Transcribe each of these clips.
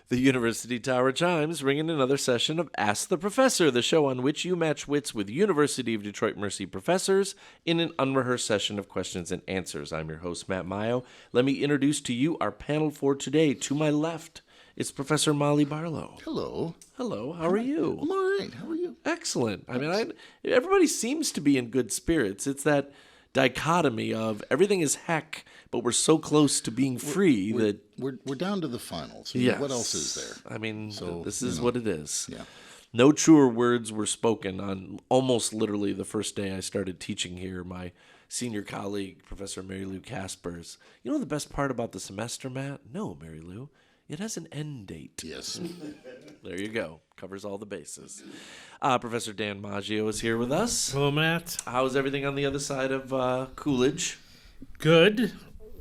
The University Tower chimes ring in another session of Ask the Professor, the show on which you match wits with University of Detroit Mercy professors in an unrehearsed session of questions and answers. I'm your host, Matt Maggio. Let me introduce to you our panel for today. To my left, it's Professor Molly Barlow. Hello. Hello, how are you? I'm all right. How are you? Excellent. Everybody seems to be in good spirits. It's that dichotomy of everything is heck, but we're so close to being free that we're down to the finals. yes. What else is there? I mean, So, this is what it is. Yeah. No truer words were spoken on almost literally the first day I started teaching here. My senior colleague, Professor Mary Lou Caspers. You know the best part about the semester, Matt? No, Mary Lou. It has an end date. Yes. There you go. Covers all the bases. Professor Dan Maggio is here with us. Hello, Matt. How's everything on the other side of Coolidge? Good.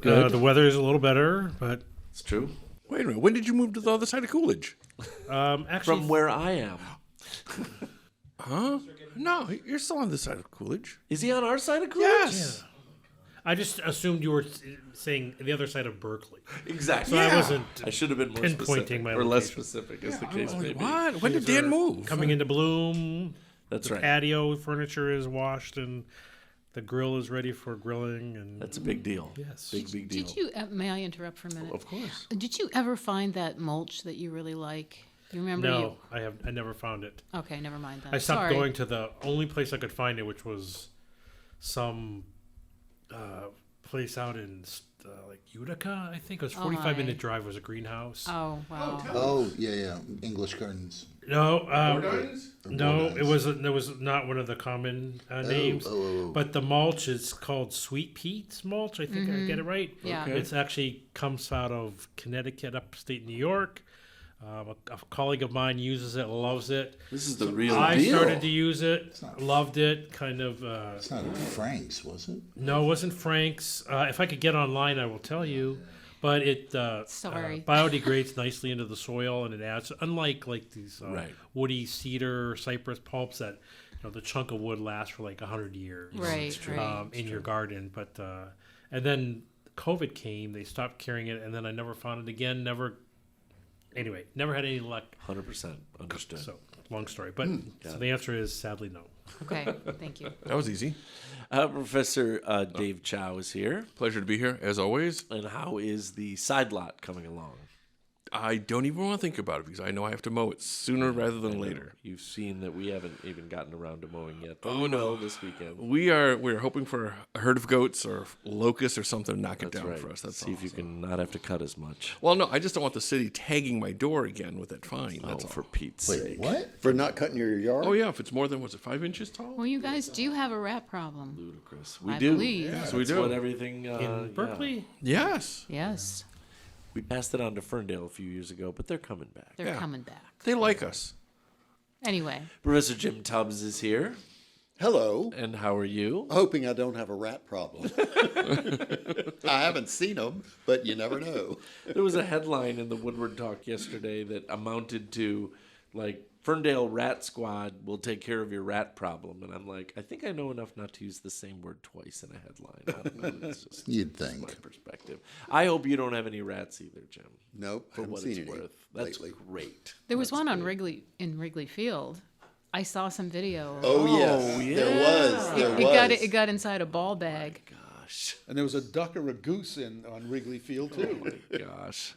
Good. The weather is a little better, but It's true. Wait a minute. When did you move to the other side of Coolidge? actually, From where I am. Huh? No, you're still on this side of Coolidge. Is he on our side of Coolidge? Yes. I just assumed you were saying the other side of Berkeley. Exactly. So I Yeah. wasn't I should have been more pinpointing specific, my or less location. specific, as the case may be. What? When did Dan move? coming into bloom. That's the right. patio furniture is washed and the grill is ready for grilling. And That's a big deal. Yes. Big deal. Did you? May I interrupt for a minute? Of course. Did you ever find that mulch that you really like? Do you remember? no, I never found it. Okay, never mind that. I stopped Sorry. going to the only place I could find it, which was some place out in like Utica, I think. It was 45-minute drive. Was a greenhouse. Oh wow. Oh, yeah. English Gardens. No, Or no, Borders. it was not one of the common names. Oh. But the mulch is called Sweet Pete's mulch. I think I get it right. Yeah. Okay. It's actually comes out of Connecticut, upstate New York. A colleague of mine uses it, loves it. This is the real I deal. started to use it, not- loved it. Kind of. It's not Frank's, was it? No, it wasn't Frank's. If I could get online, I will tell you. But it Sorry. biodegrades nicely into the soil, and it adds. Unlike like these Right. woody cedar, cypress pulps that the chunk of wood lasts for like 100 years. Right. Right. In your garden, but and then COVID came, they stopped carrying it, and then I never found it again. Anyway, never had any luck. 100% understood. So long story, but so the answer is sadly no. Okay. Thank you. That was easy. Professor Dave Chow is here. Pleasure to be here, as always. And how is the side lot coming along? I don't even want to think about it because I know I have to mow it sooner rather than later. You've seen that we haven't even gotten around to mowing yet. But we know this weekend. We're hoping for a herd of goats or locusts or something to knock it That's down right. for us. That's See if you can not have to cut as much. Well, no, I just don't want the city tagging my door again with that fine. That's Oh, all. for Pete's Wait, sake. what? For not cutting your yard? Oh yeah, if it's more than 5 inches tall. Well, you guys do have a rat problem. Ludicrous. We I do. believe. Yes, we that's do. what everything... In Berkeley, Yes, Yes, We passed it on to Ferndale a few years ago, but they're coming back. they're Yeah. coming back. they like us. Anyway, Professor Jim Tubbs is here. Hello. And how are you? Hoping I don't have a rat problem. I haven't seen them, but you never know. There was a headline in the Woodward Talk yesterday that amounted to, like, Ferndale Rat Squad will take care of your rat problem. And I'm like, I think I know enough not to use the same word twice in a headline. I don't know. It's just You'd it's think. my perspective. I hope you don't have any rats either, Jim. Nope, For haven't what seen it's any worth. That's lately. great. there was That's one on great. Wrigley Field. I saw some video. Oh, yes, yeah. there was. There was. It got inside a ball bag. Gosh. And there was a duck or a goose on Wrigley Field too. Gosh.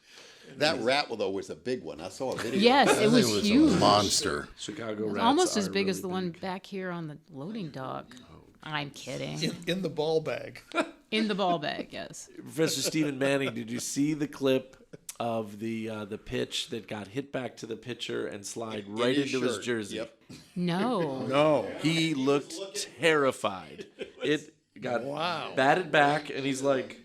That rat, though, was a big one. I saw a video. Yes, it was It was huge. a monster. Chicago rats Almost as are big as really the one big. back here on the loading dock. I'm kidding. In the ball bag. In the ball bag, yes. Professor Stephen Manning, did you see the clip of the pitch that got hit back to the pitcher and slide right his into his shirt. jersey? Yep. No. No. He looked terrified. It got batted back, and he's like,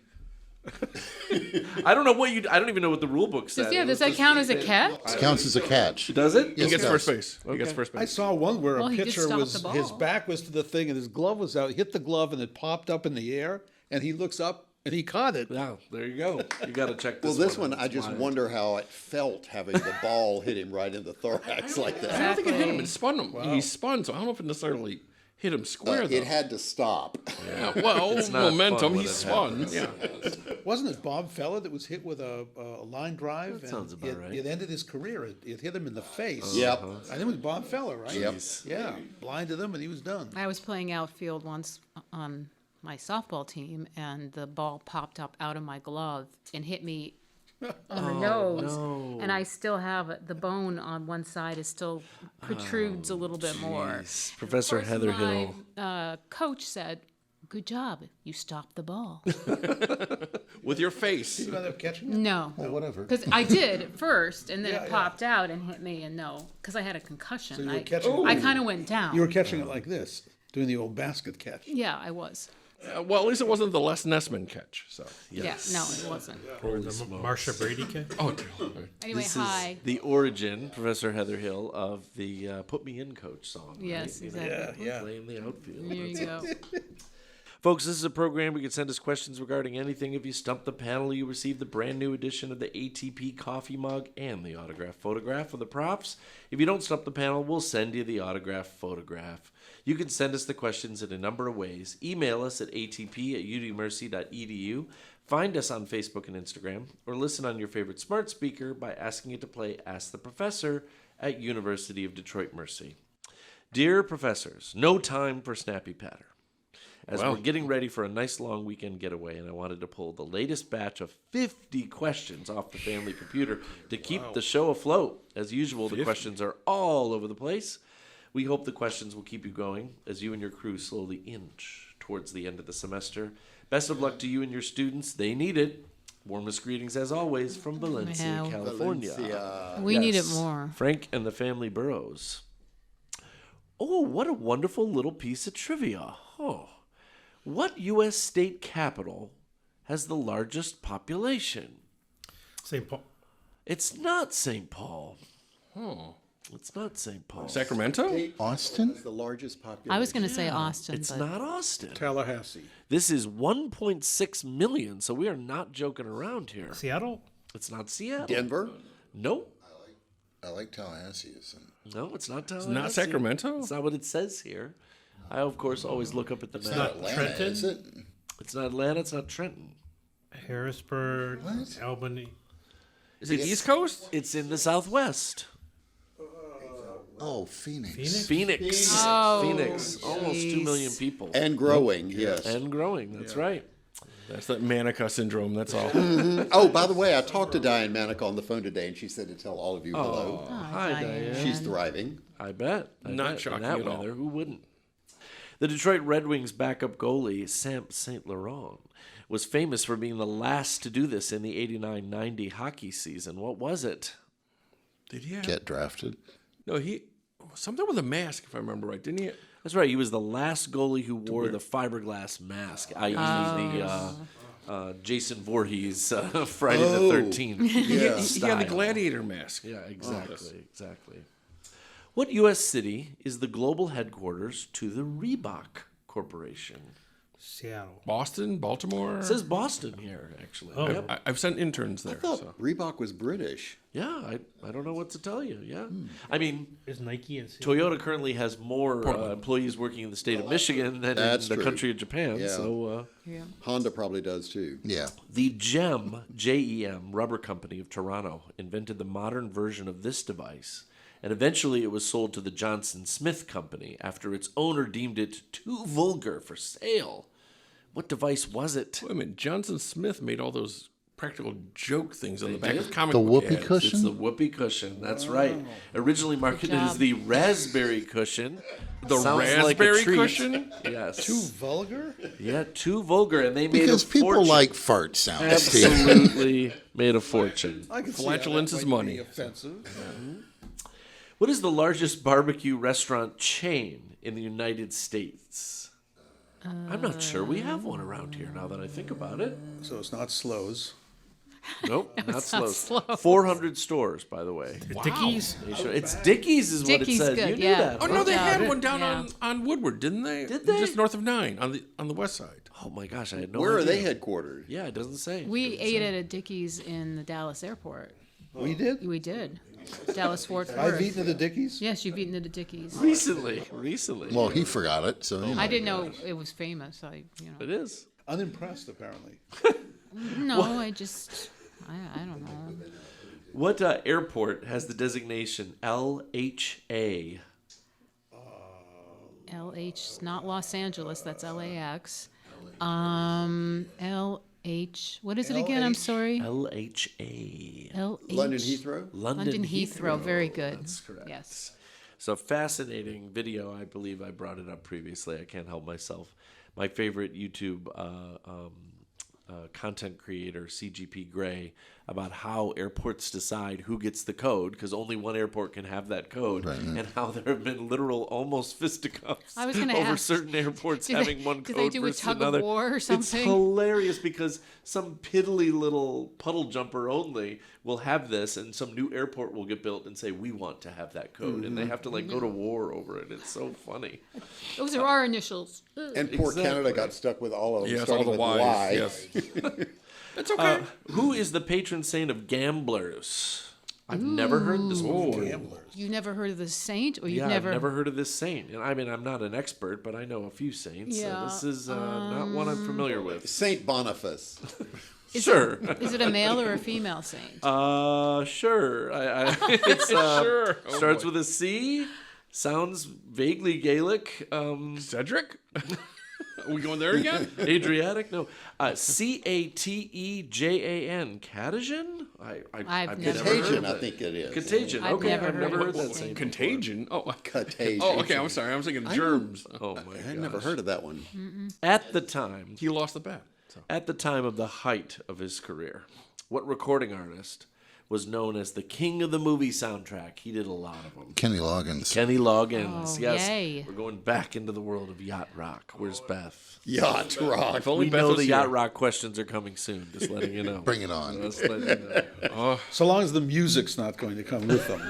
I don't know what I don't even know what the rule book said. Yeah, It does was that just- count as a catch? It counts as a catch. Does it? He Yes, gets it first does. base. He gets first I base. saw one where Well, a he did pitcher stop was the his ball. back was to the thing and his glove was out. Hit the glove and it popped up in the air and he looks up and he caught it. Yeah, there you go. You got to check this Well, this one. one, I It's just wild. wonder how it felt having the ball hit him right in the thorax like I that. don't think it hit him. Exactly. It spun him. He spun, so I don't know if it necessarily hit him square, though. It had to stop. Yeah, well, It's not momentum, fun when he it spun. happens. Yeah. Wasn't it Bob Feller that was hit with a line drive? That sounds about right. It ended his career. It hit him in the face. Yep. I think it was Bob Feller, right? Yep. Yeah, blinded him and he was done. I was playing outfield once on my softball team, and the ball popped up out of my glove and hit me on the nose. no. And I still have it. The bone on one side is still protrudes a little bit more. Jeez. Professor Of course, Heather my, Hill. Coach said, "Good job, you stopped the ball." With your face. Did you end up catching it? No. Well, whatever. Because I did at first, and then Yeah, it yeah. popped out and hit me, and no, because I had a concussion. So you were catching I it. kind of went down. You were catching it like this, doing the old basket catch. Yeah, I was. Well, at least it wasn't the Les Nessman catch. So. Yes. Yeah, no, it wasn't. Or the Marsha Brady kid. Oh, dear. Anyway, This hi. is the origin, Professor Heather Hill, of the "Put Me In, Coach" song. Yes, right? You know, exactly. Yeah. Playing the outfield. There you go. Folks, this is a program where you can send us questions regarding anything. If you stump the panel, you receive the brand new edition of the ATP coffee mug and the autographed photograph of the props. If you don't stump the panel, we'll send you the autographed photograph. You can send us the questions in a number of ways. Email us at atp@udmercy.edu. Find us on Facebook and Instagram, or listen on your favorite smart speaker by asking it to play Ask the Professor at University of Detroit Mercy. Dear professors, no time for snappy patter. As Wow. we're getting ready for a nice long weekend getaway, and I wanted to pull the latest batch of 50 questions off the family computer to keep the show afloat. As usual, the questions are all over the place. We hope the questions will keep you going as you and your crew slowly inch towards the end of the semester. Best of luck to you and your students. They need it. Warmest greetings, as always, from Valencia, Yeah. California. Valencia. We need it Yes. more. Frank and the family Burrows. Oh, what a wonderful little piece of trivia. Oh. What U.S. state capital has the largest population? St. Paul. It's not St. Paul. Oh. It's not St. Paul. Sacramento? Austin? It's the largest population. I was going to say Austin, It's but not Austin. Tallahassee. This is 1.6 million, so we are not joking around here. Seattle? It's not Seattle. Denver. Nope. I like Tallahassee. No, it's not Tallahassee. It's not Sacramento? It's not what it says here. I, of course, always look up at the It's map. not Atlanta, Trenton? is it? It's not Atlanta. It's not Trenton. Harrisburg? Albany? Is it East Coast? It's in the Southwest. Oh, Phoenix. Phoenix? Phoenix. Oh, Phoenix. Almost 2 jeez. million people. And growing, yes. And growing. That's right. That's that Manica syndrome, that's all. Oh, by the way, I talked to Diane Manick on the phone today, and she said to tell all of you hello. Hi, Diane. She's thriving. I bet. Not bet. shocking In that at all. weather, who wouldn't? The Detroit Red Wings backup goalie, Sam St. Laurent, was famous for being the last to do this in the 89-90 hockey season. What was it? Did he have? Get drafted. No, he. Something with a mask, if I remember right. Didn't he? That's right. He was the last goalie who wore the fiberglass mask, i.e. the Jason Voorhees Friday the 13th. He had the style. gladiator mask. Yeah, exactly. What U.S. city is the global headquarters to the Reebok Corporation? Seattle. Boston, Baltimore. It says Boston here, actually. Oh. Yep. I've sent interns I there. thought So. Reebok was British. Yeah, I don't know what to tell you. Yeah. I mean, Is Nike in Seattle? Toyota currently has more employees working in the state of Michigan than in That's the true. country of Japan. Yeah. So Honda probably does too. Yeah. the GEM, J-E-M, rubber company of Toronto invented the modern version of this device. And eventually it was sold to the Johnson Smith Company after its owner deemed it too vulgar for sale. What device was it? Wait a minute. Johnson Smith made all those practical joke things on the back of comic The book whoopee ads. cushion? It's the whoopee cushion. That's right. Originally marketed job. as the raspberry cushion. The Sounds like a raspberry treat. cushion? Yes. Too vulgar? Yeah, too vulgar, and they made Because a people fortune. like fart sounds, Steve. Absolutely made a fortune. I can see Flatulence how that is might money. be offensive. What is the largest barbecue restaurant chain in the United States? I'm not sure we have one around here now that I think about it. So it's not Slows. Nope, not it's not Slow. Slow. 400 stores, by the way. Dickies? It's Dickies is what it Dickies says. good, You knew yeah. that. Oh huh? no, they Yeah. had one down Yeah. on Woodward, didn't they? Did they? Just north of 9 on the west side. Oh my gosh, I had no Where idea. are they headquartered? Yeah, it doesn't say. we ate at a Dickies in the Dallas airport. We did? We did. Dallas Fort Worth. I've eaten at the Dickies. Yes, you've eaten at a Dickies. Recently. Well, he forgot it, so you know. I didn't know it was famous. It is. Unimpressed, apparently. No, I don't know. What airport has the designation LHA? LH, not Los Angeles. That's LAX. LH. What is it again? I'm sorry. LHA. LH. London Heathrow? London Heathrow. Very good. That's correct. Yes. So fascinating video. I believe I brought it up previously. I can't help myself. My favorite YouTube content creator, CGP Grey, about how airports decide who gets the code, because only one airport can have that code, and how there have been literal almost fisticuffs I was gonna over ask, certain airports do having they- one do code they do a versus tug of another. war or It's something? hilarious because some piddly little puddle jumper only will have this, and some new airport will get built and say, we want to have that code, and they have to go to war over it. It's so funny. Those are our initials. And poor Canada got stuck with all of them, Yes, all starting the with Y's. Y. Yes. It's okay. Who is the patron saint of gamblers? I've never heard this before. You never heard of the saint, or you've Yeah, never? I've never heard of this saint. And I mean, I'm not an expert, but I know a few saints. So Yeah, this is not one I'm familiar with. Saint Boniface. Sure. Is it a male or a female saint? Sure. It's, Sure. Oh, starts boy. with a C. Sounds vaguely Gaelic. Cedric? Are we going there again? Adriatic? No. Catejan. Catajan? I've never never heard heard Contagion, of I it. think it is. Contagion. I've Okay, never I've heard never of heard it. that saint. Contagion? Oh, Contagion. oh, okay. I'm sorry. I was thinking germs. Oh my I had never heard of that one. At the time, He lost the bet. So. At the time of the height of his career, what recording artist was known as the king of the movie soundtrack? He did a lot of them. Kenny Loggins. Kenny Loggins. Oh, Yes. yay. We're going back into the world of yacht rock. Where's Beth? Yacht rock. If only We Beth know was the here. yacht rock questions are coming soon. Just letting you know. Bring it on. Just letting you know. So long as the music's not going to come with them.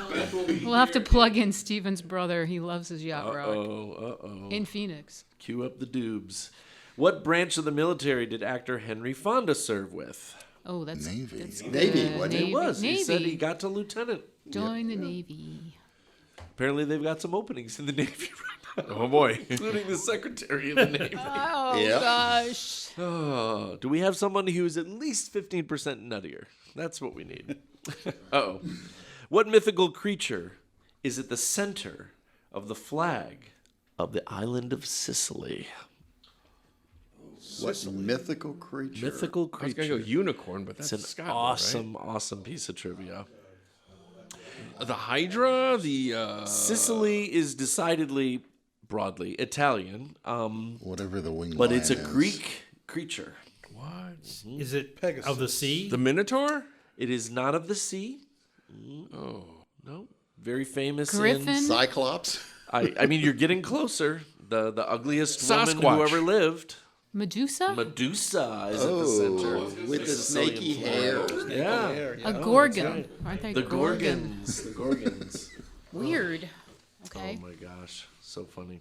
We'll have to plug in Steven's brother. He loves his yacht rock Uh-oh. in Phoenix. Cue up the dubes. What branch of the military did actor Henry Fonda serve with? Oh, that's Navy. That's Navy, good. wasn't it? Navy. He was. Navy. He said he got to lieutenant. Join the Navy. Apparently, they've got some openings in the Navy right now, Oh, boy. including the Secretary of the Navy. Oh Yeah. gosh. Oh, do we have someone who's at least 15% nuttier? That's what we need. Uh-oh. What mythical creature is at the center of the flag of the island of Sicily? What mythical creature? Mythical I was going creature. to go unicorn, but that's It's an Scotland, awesome, awesome piece of trivia. right? The Hydra, the... Sicily is decidedly, broadly, Italian, Whatever the winged but it's a lion is. Greek creature. What? Is it Pegasus. of the sea? The Minotaur? It is not of the sea. Oh. No. Very famous Griffin? in... Cyclops? I mean, you're getting closer. The ugliest woman Sasquatch. who ever lived. Medusa? Medusa is at the center. With the Sicilian snaky floor. hair. Yeah. A gorgon. Aren't they The gorgon? Gorgons. The Gorgons. Weird. Okay. Oh my gosh. So funny.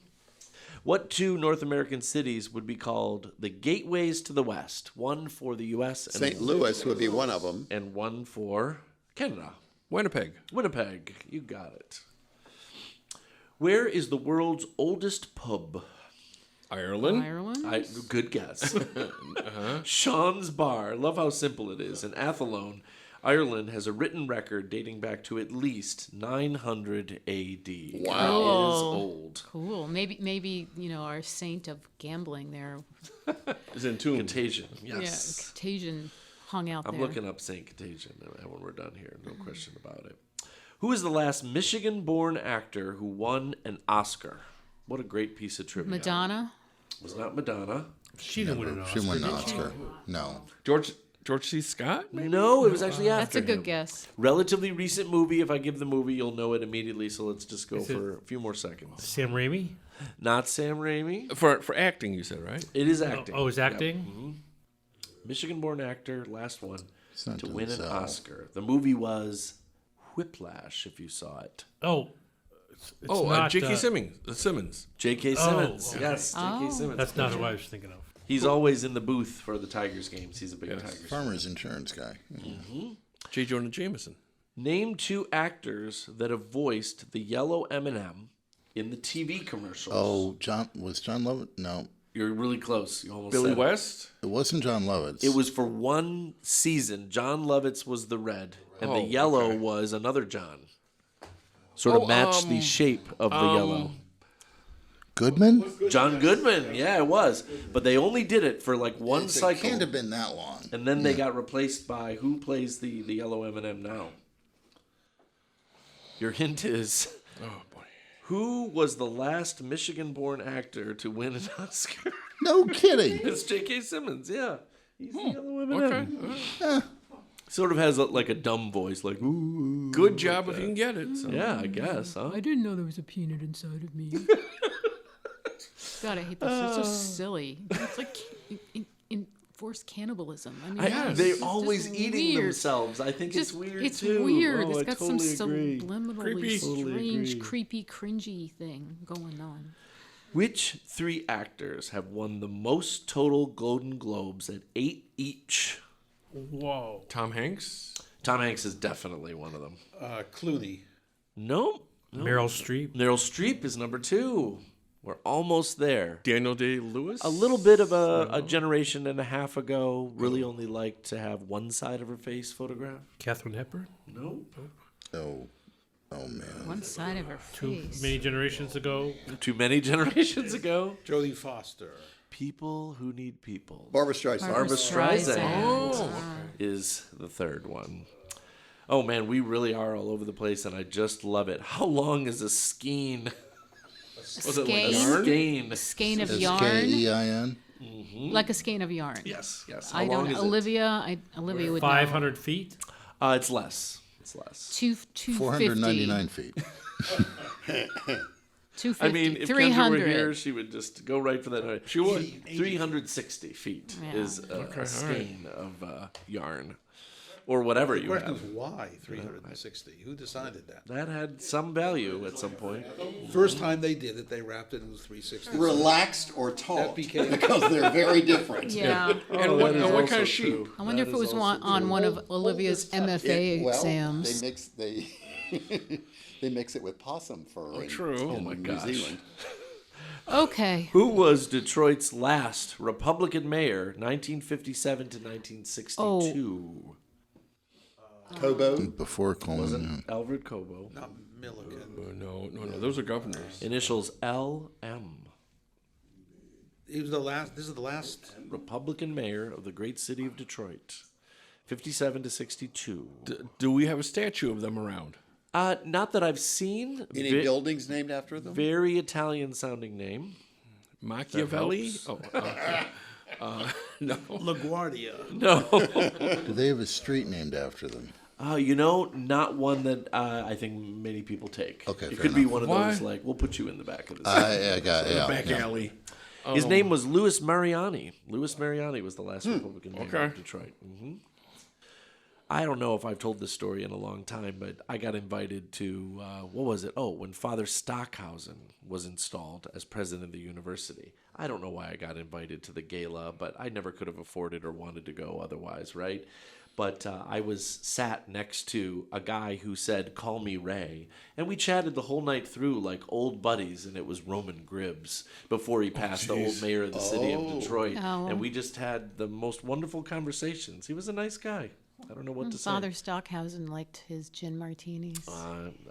What two North American cities would be called the gateways to the West? One for the U.S. and, St. Louis would be one of them. and one for Canada. Winnipeg. Winnipeg. You got it. Where is the world's oldest pub? Ireland. Ireland? Good guess. Sean's Bar. Love how simple it is. In Athlone, Ireland has a written record dating back to at least 900 A.D. Wow. That is Cool. old. Cool. Maybe our saint of gambling there. Is entombed. Contagion. Yeah, Yes. Contagion hung out I'm there. looking up Saint Contagion when we're done here. No question about it. Who is the last Michigan-born actor who won an Oscar? What a great piece of trivia. Madonna. It was not Madonna. She didn't win an She Oscar. won an did she? Oscar. No. George C. Scott? Maybe? No, it was actually after That's a good him. guess. Relatively recent movie. If I give the movie, you'll know it immediately. So let's just go Is it- for a few more seconds. Sam Raimi? Not Sam Raimi. For acting, you said, right? It is acting. Oh, is Yep. acting? Michigan-born actor, last one It's not to doing win an so. Oscar. The movie was Whiplash, if you saw it. Oh. It's Oh, not, J.K. Simmons. J.K. Oh, Simmons. okay. Yes, J.K. Oh. Simmons. That's not who I was thinking of. He's always in the booth for the Tigers games. He's a big Tigers fan. Farmer's insurance guy. J. Jonah Jameson. Name 2 actors that have voiced the yellow M&M in the TV commercials. Oh, was John Lovett? No, You're really close. You almost Billy said it. West? it wasn't John Lovett. It was for one season. John Lovitz was the red, and the Oh, yellow okay. was another John. Sort of matched the shape of the yellow. Goodman. John Goodman, yeah, it was. But they only did it for like one It cycle. can't have been that long. And then they got replaced by who plays the yellow M&M now? Your hint is Oh, boy. who was the last Michigan-born actor to win an Oscar? No kidding. It's J.K. Simmons, yeah. He's the yellow M&M. Okay. Sort of has like a dumb voice, like, ooh. Good job if you can get it. So. Yeah, I guess, huh? I didn't know there was a peanut inside of me. God, I hate this. It's so silly. It's like enforced cannibalism. I mean, it's They're just always eating weird. themselves. I think it's weird, It's too. weird. Oh, It's I got totally some agree. subliminally Creepy. Totally strange, agree. creepy, cringy thing going on. Which 3 actors have won the most total Golden Globes at 8 each? Whoa. Tom Hanks? Tom Hanks is definitely one of them. Clooney. No. Meryl Streep. Meryl Streep is number 2. We're almost there. Daniel Day-Lewis? A little bit of a generation and a half ago, really only liked to have one side of her face photographed. Katharine Hepburn. No. Oh man. One side of her face. Many generations ago. Too many generations ago. Jodie Foster. People who need people. Barbara Streisand. Barbara Streisand Oh. is the third one. Oh man, we really are all over the place, and I just love it. How long is a skein? Was it like a Skein? skein? A skein of S yarn, K-E-I-N. like a skein of yarn. Yes, yes. I How long don't. is it? Olivia would know. 500 feet. It's less. It's less. 250. 499 feet. 250. I mean, if Kendra 300. were here, she would just go right for that. She would. 360 feet Yeah. is a skein of yarn. Or whatever The you question have. is why 360? Who decided that? That had some value at some point. First time they did it, they wrapped it in 360. Relaxed or taut, That became- because they're very different. Yeah. And what that is kind also of sheep? true. I wonder if it was on one of Olivia's MFA Well, exams. they they mix it with possum fur. true. Oh, my New gosh. Zealand. Okay. Who was Detroit's last Republican mayor, 1957 to 1962? Kobo. Before Coleman. Alfred Cobo. Not Milligan. No. Those are governors. Initials LM. He was the last. This is the last. Republican mayor of the great city of Detroit. 57 to 62. Do we have a statue of them around? Not that I've seen. Any buildings named after them? Very Italian sounding name. Machiavelli? No. LaGuardia. No. Do they have a street named after them? Not one that I think many people take. Okay, It fair could be enough. one of Why? those, like, we'll put you in the back of this. I got yeah. Back yeah. alley. His name was Louis Mariani. Louis Mariani was the last Republican mayor okay. of Detroit. I don't know if I've told this story in a long time, but I got invited to, what was it? Oh, when Father Stockhausen was installed as president of the university. I don't know why I got invited to the gala, but I never could have afforded or wanted to go otherwise, right? But I was sat next to a guy who said, "Call me Ray." And we chatted the whole night through like old buddies, and it was Roman Gribbs before he passed, the old mayor of the city of Detroit. Oh. And we just had the most wonderful conversations. He was a nice guy. I don't know what to say. Father Stockhausen liked his gin martinis.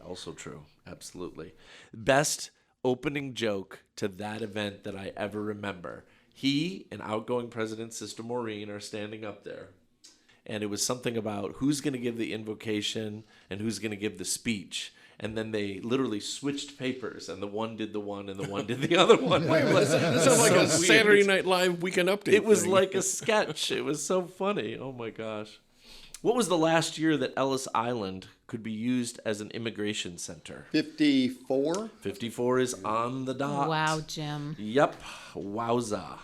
Also true. Absolutely. Best opening joke to that event that I ever remember. He and outgoing President Sister Maureen are standing up there. And it was something about who's going to give the invocation and who's going to give the speech. And then they literally switched papers, and the one did the one, and the one did the other one. This sounds like a Saturday Night Live weekend update. It was thing. like a sketch. It was so funny. Oh my gosh. What was the last year that Ellis Island could be used as an immigration center? 54. 54 is on the dot. Wow, Jim. Yep. Wowza.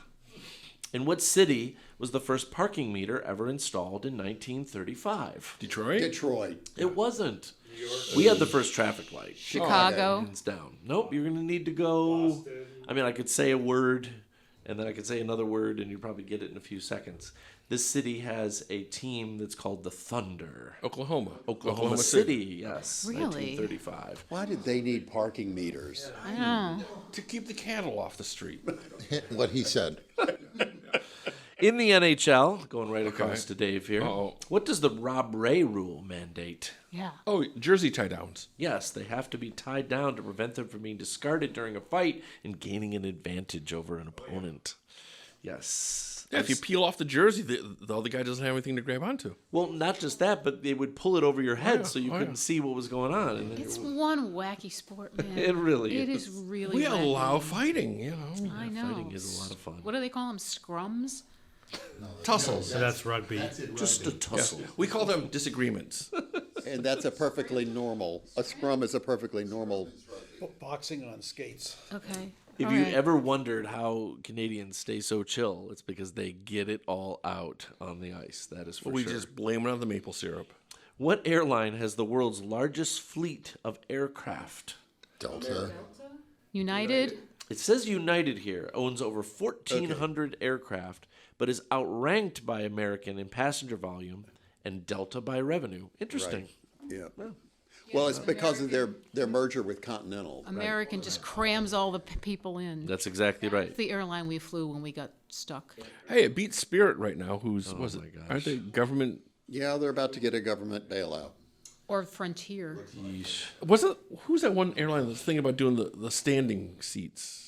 In what city was the first parking meter ever installed in 1935? Detroit? Detroit. It wasn't. We had the first traffic light. Chicago. Hands down. Nope, you're going to need to go. I mean, I could say a word and then I could say another word, and you'd probably get it in a few seconds. This city has a team that's called the Thunder. Oklahoma. Oklahoma City, yes. Really? 1935. Why did they need parking meters? I know. To keep the cattle off the street. What he said. In the NHL, going right across to Dave here, Uh-oh. what does the Rob Ray rule mandate? Yeah. Oh, jersey tie downs. Yes, they have to be tied down to prevent them from being discarded during a fight and gaining an advantage over an opponent. Yes. Yeah, if you peel off the jersey, the other guy doesn't have anything to grab onto. Well, not just that, but they would pull it over your head so you couldn't see what was going on. And then It's one wacky sport, man. It really It is. is really We wacky. allow fighting, you know. I know. Fighting is a lot of fun. What do they call them? Scrums? Tussles. So that's rugby. Just a tussle. We call them disagreements. And that's a scrum is a perfectly normal. Boxing on skates. Okay. If All you right. ever wondered how Canadians stay so chill, it's because they get it all out on the ice. That is for We sure. just blame it on the maple syrup. What airline has the world's largest fleet of aircraft? Delta. United? It says United here owns over 1,400 aircraft, but is outranked by American in passenger volume and Delta by revenue. Interesting. Yeah. Well, it's because of their merger with Continental. American just crams all the people in. That's exactly right. The airline we flew when we got stuck. Hey, it beats Spirit right now. Who's was it? my gosh. Aren't they government? Yeah, they're about to get a government bailout. Or Frontier. Yeesh. Who's that one airline that's thinking about doing the standing seats?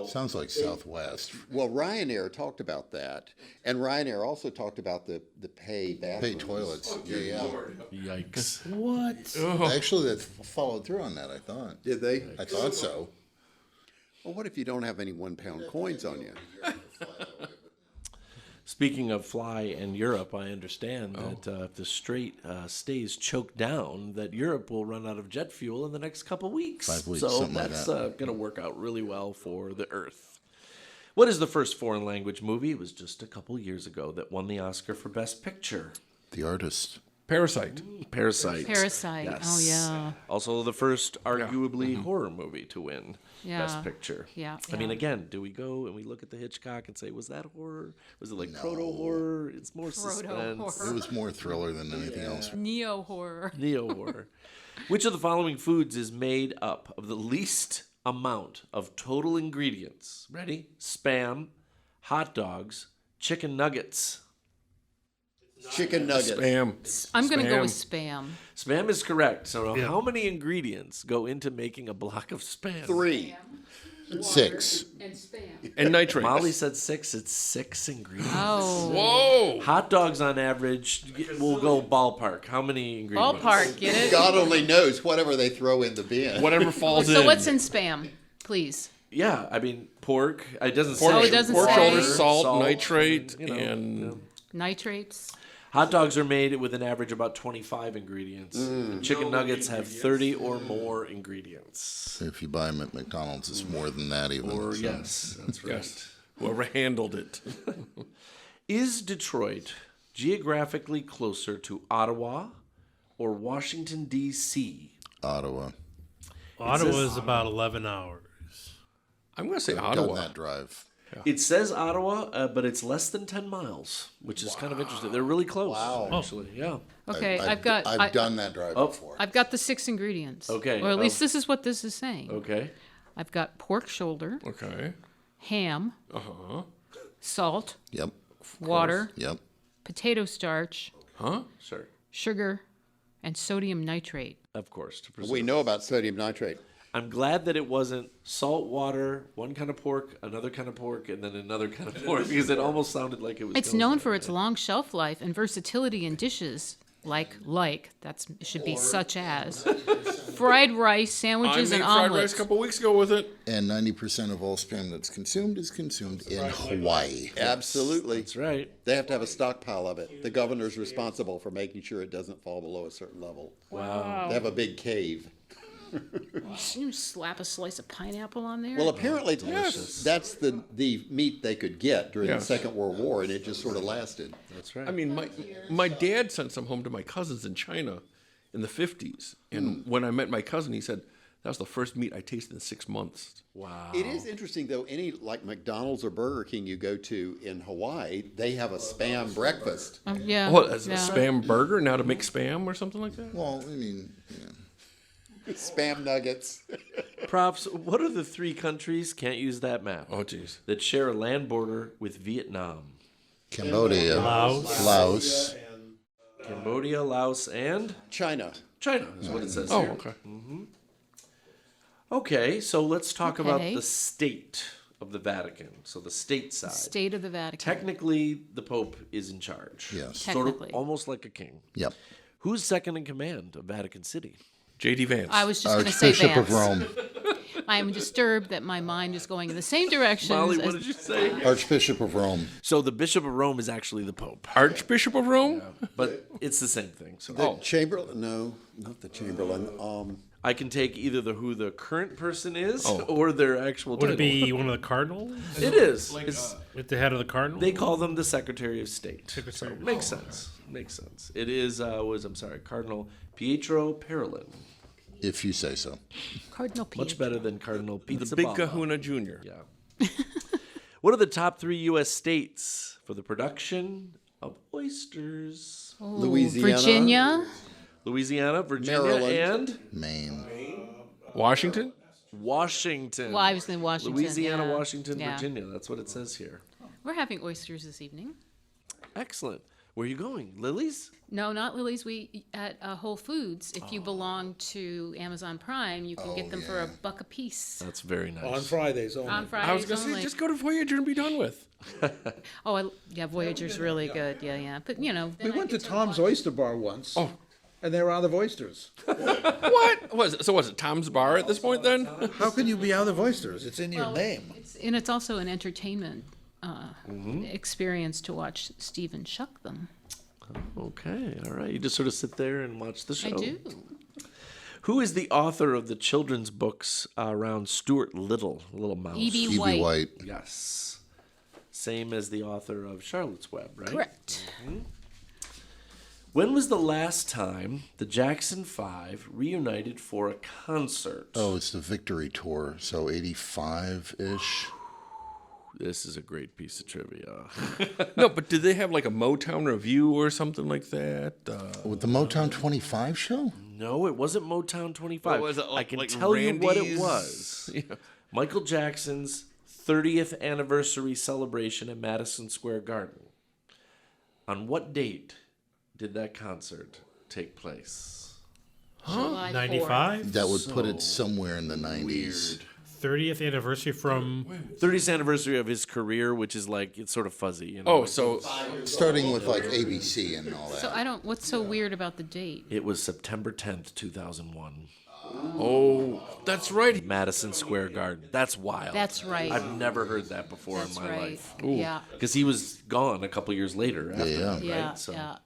Sounds like Southwest. Well, Ryanair talked about that, and Ryanair also talked about the pay bathrooms. Pay toilets. Yeah. Yikes. What? Actually, they followed through on that, I thought. Did they? I thought so. Well, what if you don't have any £1 coins on you? Speaking of fly and Europe, I understand that if the strait stays choked down, that Europe will run out of jet fuel in the next couple weeks. 5 weeks, so something like that's that. going to work out really well for the Earth. What is the first foreign language movie? It was just a couple years ago that won the Oscar for Best Picture. The artist. Parasite. Parasite. Parasite. Yes. Oh, yeah. Also the first arguably horror movie to win Yeah. Best Picture. Yeah, I mean, yeah. again, do we go and we look at the Hitchcock and say, was that horror? Was it like proto-horror? It's more suspense. Proto-horror. It was more thriller than anything else. Neo horror. Neo-horror. Which of the following foods is made up of the least amount of total ingredients? Ready? Spam, hot dogs, chicken nuggets. Chicken nuggets. Spam. I'm going to go Spam. with spam. Spam is correct. So Yeah. how many ingredients go into making a block of spam? 3. 6. And spam. And nitrates. Molly said 6. It's 6 ingredients. Oh. Whoa! Hot dogs on average, we'll go ballpark. How many ingredients? Ballpark, get it? God only knows whatever they throw in the bin. Whatever falls in. So what's in spam, please? Yeah, I mean, pork. It doesn't Pork, say. Oh, it doesn't pork say. shoulders, salt, nitrate, you know, and you know. Nitrates? Hot dogs are made with an average about 25 ingredients. Chicken nuggets have 30 or more ingredients. If you buy them at McDonald's, it's more than that even. Or so. yes, that's right. yes, whoever handled it. Is Detroit geographically closer to Ottawa or Washington, D.C.? Ottawa. Ottawa is about 11 hours. I'm going to say Done Ottawa. that drive. It says Ottawa, but it's less than 10 miles, which is kind of interesting. They're really close, actually. Yeah. Okay, I've got I've done that drive before. I've got the 6 ingredients. Okay, Or at least this is what this is saying. Okay. I've got pork shoulder, Okay. ham, salt, Yep. water, Yep. potato starch, Huh? Sure. sugar, and sodium nitrate. Of course. To preserve. We know about sodium nitrate. I'm glad that it wasn't salt water, one kind of pork, another kind of pork, and then another kind of pork, because it almost sounded like it was. It's going known that for its way. long shelf life and versatility in dishes like that's it should be such as fried rice, I sandwiches, made and fried rice omelets. a couple weeks ago with it. And 90% of all spam that's consumed is consumed in Hawaii. Absolutely. That's right. They have to have a stockpile of it. The governor's responsible for making sure it doesn't fall below a certain level. Wow. They have a big cave. You slap a slice of pineapple on there. Well, apparently that's the meat they could get during the Yes. Second World War, and it just sort of lasted. That's right. I mean, my dad sent some home to my cousins in China in the 50s. And when I met my cousin, he said, That was the first meat I tasted in 6 months. Wow. It is interesting, though, any like McDonald's or Burger King you go to in Hawaii, they have a Spam breakfast. Yeah. What, as a yeah. spam burger? Now to make spam or something like that? Well, I mean, yeah. Spam nuggets. Props. What are the 3 countries, can't use that map, Oh, jeez. that share a land border with Vietnam? Cambodia, Laos. Cambodia, Laos, and China. China is what it says Oh, here. okay. Okay, so let's talk about Okay. the state of the Vatican. So the state side. State of the Vatican. Technically, the Pope is in charge. Yes. Sort of Technically. almost like a king. Yep. Who's second in command of Vatican City? J.D. Vance. I was just going to say Archbishop Vance. of Rome. I am disturbed that my mind is going in the same direction. Molly, what did you say? Archbishop of Rome. So the Bishop of Rome is actually the Pope, Archbishop of Rome? but it's the same thing. So The Chamberlain? No, not the Chamberlain. I can take either who the current person is Oh. or their actual Would title. it be one of the cardinals? It is. It's- At the head of the cardinal? they call them the Secretary of State. Secretary. So makes sense. Makes sense. It is Cardinal Pietro Parolin. If you say so. Cardinal Pietro. Much better than Cardinal Pizza. The Big Kahuna Jr. Yeah. What are the top 3 U.S. states for the production of oysters? Louisiana. Virginia. Louisiana, Virginia, Maryland. and Maine. Washington? Washington. Well, I was in Washington. Louisiana, yeah. Washington, Yeah. Virginia. That's what it says here. We're having oysters this evening. Excellent. Where are you going? Lily's? No, not Lily's. We at Whole Foods. If you belong to Amazon Prime, you can get them for $1 a piece That's very nice. On Fridays only. on Fridays I was going to only. say, just go to Voyager and be done with. Yeah, Voyager's really good. Yeah. But you know, We went to Tom's Oyster Bar once. Oh. And they were out of oysters. What? Was it Tom's Bar at this point then? How can you be out of oysters? It's in your Well, name. it's also an entertainment experience to watch Steven shuck them. Okay, all right. You just sort of sit there and watch the show. I do. Who is the author of the children's books around Stuart Little Mouse? E.B. E.B. White. White. Yes. Same as the author of Charlotte's Web, right? Correct. When was the last time the Jackson 5 reunited for a concert? Oh, it's the Victory Tour. So 85-ish. This is a great piece of trivia. No, but did they have like a Motown review or something like that? With the Motown 25 show? No, it wasn't Motown 25. What was it, I can like tell you what it Randy's? was. Yeah. Michael Jackson's 30th anniversary celebration at Madison Square Garden. On what date did that concert take place? July 4th. 95? That would put it somewhere in the 90s. 30th anniversary from 30th anniversary of his career, which is like, it's sort of fuzzy. You know? Oh, so Starting with like ABC and all that. So what's so weird about the date? It was September 10th, 2001. that's right. Madison Square Garden. That's wild. That's right. I've never heard that before That's in my right. life. Yeah. Because he was gone a couple years later after Yeah. that, Yeah. right? So Yeah.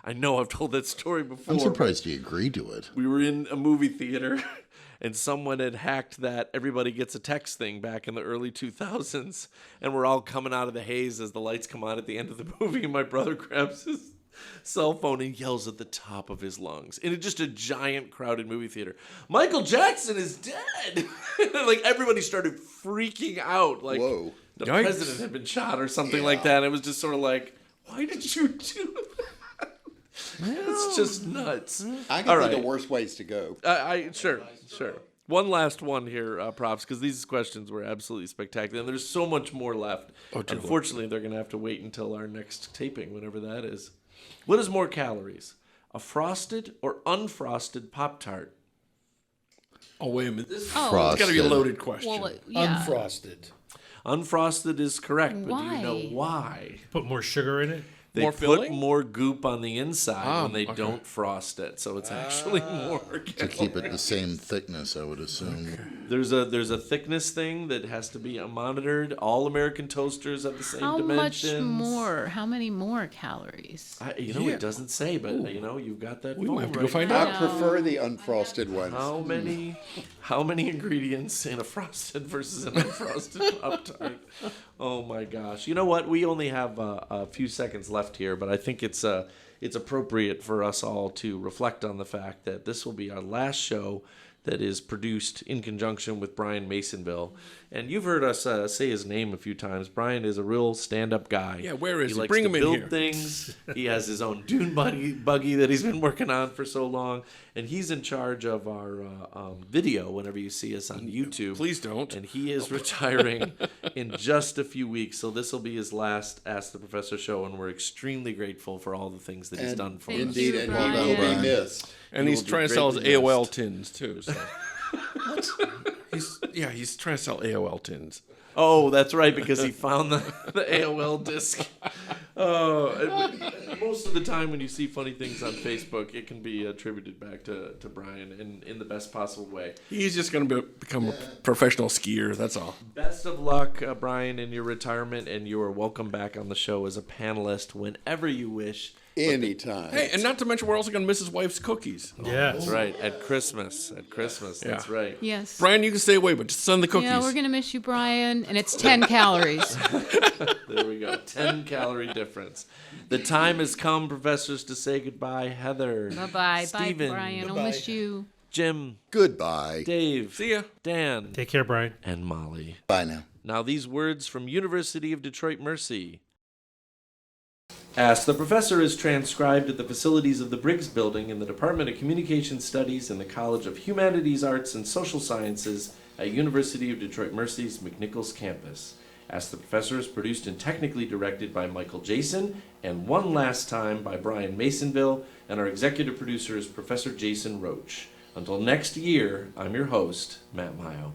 I know I've told that story before. I'm surprised he agreed to it. We were in a movie theater and someone had hacked that everybody gets a text thing back in the early 2000s. And we're all coming out of the haze as the lights come on at the end of the movie. And my brother grabs his cell phone and yells at the top of his lungs in just a giant crowded movie theater, "Michael Jackson is dead!" Like everybody started freaking out. Like Whoa. the Yikes. president had been shot or something like that. It was just sort of like, why did you do that? It's just nuts. I can All think right. of worse ways to go. Sure. One last one here, props, because these questions were absolutely spectacular, and there's so much more left. Unfortunately, they're going to have to wait until our next taping, whenever that is. What is more calories, a frosted or unfrosted Pop-Tart? Oh, wait a minute. This Oh, it's got to be a loaded question. well, yeah. Unfrosted. Unfrosted is correct, but do you know Why? why? put more sugar in it. They More put filling? more goop on the inside when they okay. don't frost it, so it's actually more. To keep it the same thickness, I would assume. There's a thickness thing that has to be monitored. All American toasters have the same How dimensions. much more? How many more calories? It doesn't say, but you've got that. We phone might have to right go find now. out. I prefer the unfrosted ones. How many ingredients in a frosted versus an unfrosted Pop-Tart? Oh my gosh! You know what? We only have a few seconds left here, but I think it's appropriate for us all to reflect on the fact that this will be our last show that is produced in conjunction with Brian Masonville. And you've heard us say his name a few times. Brian is a real stand-up guy. Yeah, where is he? Likes Bring to him in build here. things. He has his own dune buggy that he's been working on for so long. And he's in charge of our video whenever you see us on YouTube. Please don't. And he is retiring in just a few weeks. So this will be his last Ask the Professor show. And we're extremely grateful for all the things that he's done for us. Indeed, you, and Brian. he will Brian. be missed. And He he's will be trying to sell his greatly AOL missed. tins too. So. He's trying to sell AOL tins. Oh, that's right, because he found the AOL disc. Most of the time when you see funny things on Facebook, it can be attributed back to Brian in the best possible way. He's just going to become a professional skier. That's all. Best of luck, Brian, in your retirement, and you are welcome back on the show as a panelist whenever you wish. Anytime. Hey, and not to mention, we're also going to miss his wife's cookies. Yeah. That's right, at Christmas. That's right. Yes. Brian, you can stay away, but just send the cookies. Yeah, we're gonna miss you, Brian, and it's 10 calories. There we go. 10-calorie difference. The time has come, professors, to say goodbye. Heather. Bye bye, Steven, Brian. I'll miss you. Jim, Goodbye. Dave, See ya. Dan, Take care, Brian. and Molly. Bye now. Now these words from University of Detroit Mercy. Ask the Professor is transcribed at the facilities of the Briggs Building in the Department of Communication Studies in the College of Humanities, Arts, and Social Sciences at University of Detroit Mercy's McNichols campus. Ask the Professor is produced and technically directed by Michael Jason, and one last time by Brian Masonville, and our executive producer is Professor Jason Roach. Until next year, I'm your host, Matt Mayo.